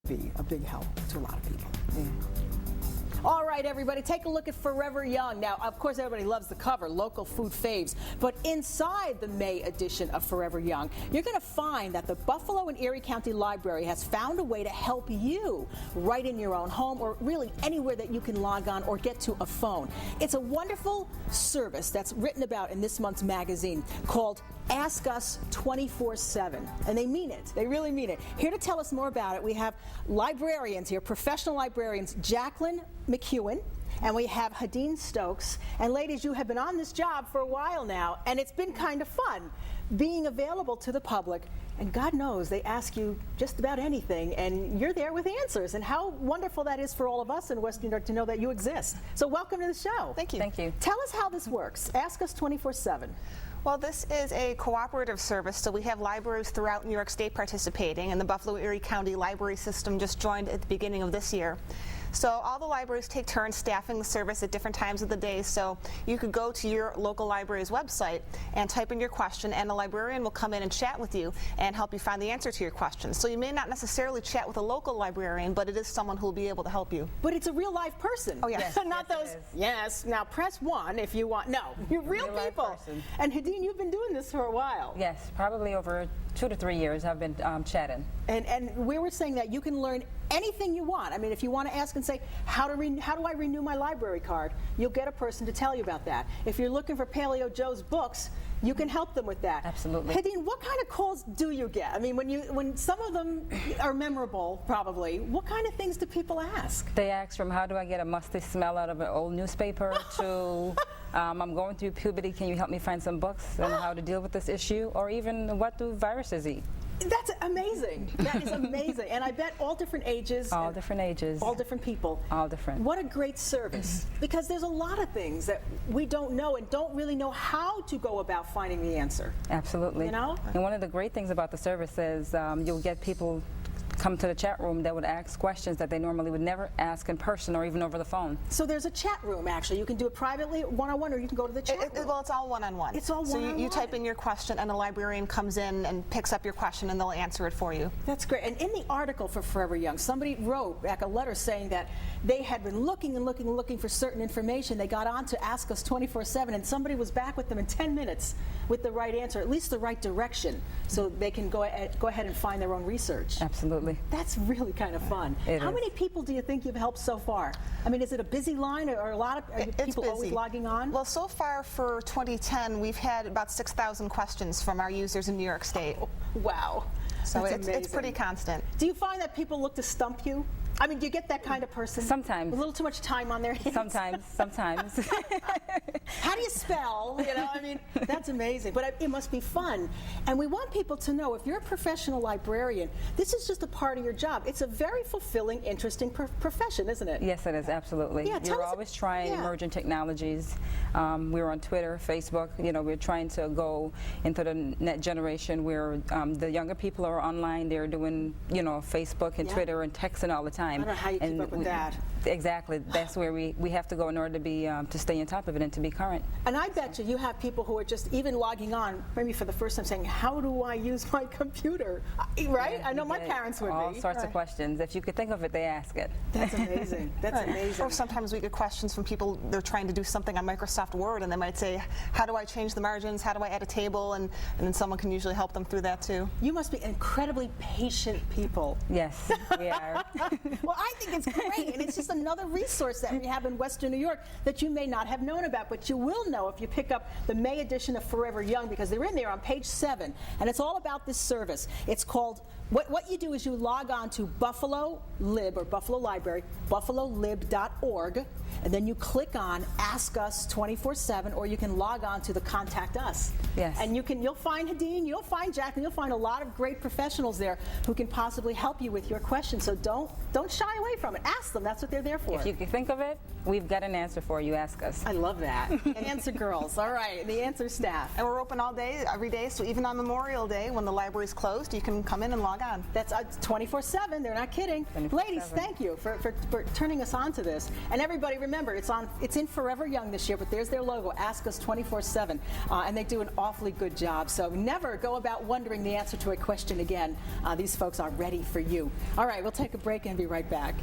be a big help to a lot of people. Yeah. All right, everybody, take a look at Forever Young. Now, of course, everybody loves the cover, local food faves. But inside the May edition of Forever Young, you're going to find that the Buffalo and Erie County Library has found a way to help you right in your own home or really anywhere that you can log on or get to a phone. It's a wonderful service that's written about in this month's magazine called Ask Us 24/7. And they mean it. They really mean it. Here to tell us more about it, we have librarians here, professional librarians, Jaclyn McKewan, and we have Hadeen Stokes. And ladies, you have been on this job for a while now, and it's been kind of fun being available to the public. And God knows they ask you just about anything, and you're there with answers. And how wonderful that is for all of us in West New York to know that you exist. So welcome to the show. Thank you. Thank you. Tell us how this works. Ask Us 24/7. Well, this is a cooperative service, so we have libraries throughout New York State participating, and the Buffalo-Erie County Library System just joined at the beginning of this year. So all the libraries take turns staffing the service at different times of the day, so you could go to your local library's website and type in your question, and a librarian will come in and chat with you and help you find the answer to your question. So you may not necessarily chat with a local librarian, but it is someone who will be able to help you. But it's a real live person. Oh, yes. Not Yes, those, it is. yes, now press 1 if you want. No, you're real Real live people. person. And Hadeen, you've been doing this for a while. Yes, probably over 2 to 3 years I've been chatting. And we were saying that you can learn anything you want. I mean, if you want to ask and say, how do I renew my library card? You'll get a person to tell you about that. If you're looking for Paleo Joe's books, you can help them with that. Absolutely. Hadeen, what kind of calls do you get? I mean, when some of them are memorable, probably, what kind of things do people ask? They ask from how do I get a musty smell out of an old newspaper to I'm going through puberty, can you help me find some books on how to deal with this issue, or even what do viruses eat? That's amazing. That is amazing. And I bet all different ages. All different ages. All different people. All different. What a great service. Because there's a lot of things that we don't know and don't really know how to go about finding the answer. Absolutely. You know? And one of the great things about the service is you'll get people come to the chat room that would ask questions that they normally would never ask in person or even over the phone. So there's a chat room, actually. You can do it privately, one-on-one, or you can go to the chat room. Well, it's all one-on-one. It's all So one-on-one. you type in your question, and a librarian comes in and picks up your question, and they'll answer it for you. That's great. And in the article for Forever Young, somebody wrote back a letter saying that they had been looking and looking and looking for certain information. They got on to Ask Us 24/7, and somebody was back with them in 10 minutes with the right answer, at least the right direction, so they can go ahead and find their own research. Absolutely. That's really kind of fun. How many people do you think you've helped so far? I mean, is it a busy line, or a lot of people busy. always logging on? Well, so far for 2010, we've had about 6,000 questions from our users in New York State. Wow. So That's it's pretty constant. Do you find that people look to stump you? I mean, do you get that kind of person? Sometimes. A little too much time on their hands? Sometimes. How do you spell? You know, I mean, that's amazing. But it must be fun. And we want people to know, if you're a professional librarian, this is just a part of your job. It's a very fulfilling, interesting profession, isn't it? Yes, it is, absolutely. Yeah, tell You're us- always trying yeah. emerging technologies. We're on Twitter, Facebook. You know, we're trying to go into the net generation where the younger people are online. They're doing, you know, Facebook and Yeah. Twitter and texting all the time. I don't know how you keep up with that. Exactly. That's where we have to go in order to be to stay on top of it and to be current. And I bet you have people who are just even logging on, maybe for the first time, saying, how do I use my computer? Right? I know my parents would all be. sorts of questions. If you could think of it, they ask it. That's amazing. That's amazing. Or sometimes we get questions from people, they're trying to do something on Microsoft Word, and they might say, how do I change the margins? How do I add a table? And then someone can usually help them through that too. You must be incredibly patient people. Yes, we are. Well, I think it's great, and it's just another resource that we have in Western New York that you may not have known about, but you will know if you pick up the May edition of Forever Young, because they're in there on page 7, and it's all about this service. It's called, what you do is you log on to Buffalo Lib, or Buffalo Library, buffalolib.org, and then you click on Ask Us 24/7, or you can log on to the Contact Us. Yes. And you'll find Hadeen, you'll find Jaclyn, you'll find a lot of great professionals there who can possibly help you with your questions. So don't don't shy away from it. Ask them. That's what they're there for. If you can think of it, we've got an answer for you. Ask us. I love that. Answer girls. All right, and the answer staff. And we're open all day, every day, so even on Memorial Day when the library's closed, you can come in and log on. That's 24/7. They're not kidding. 24/7. Ladies, thank you for turning us on to this. And everybody, remember, it's in Forever Young this year, but there's their logo. Ask us 24/7, and they do an awfully good job. So never go about wondering the answer to a question again. These folks are ready for you. All right, we'll take a break and be right back.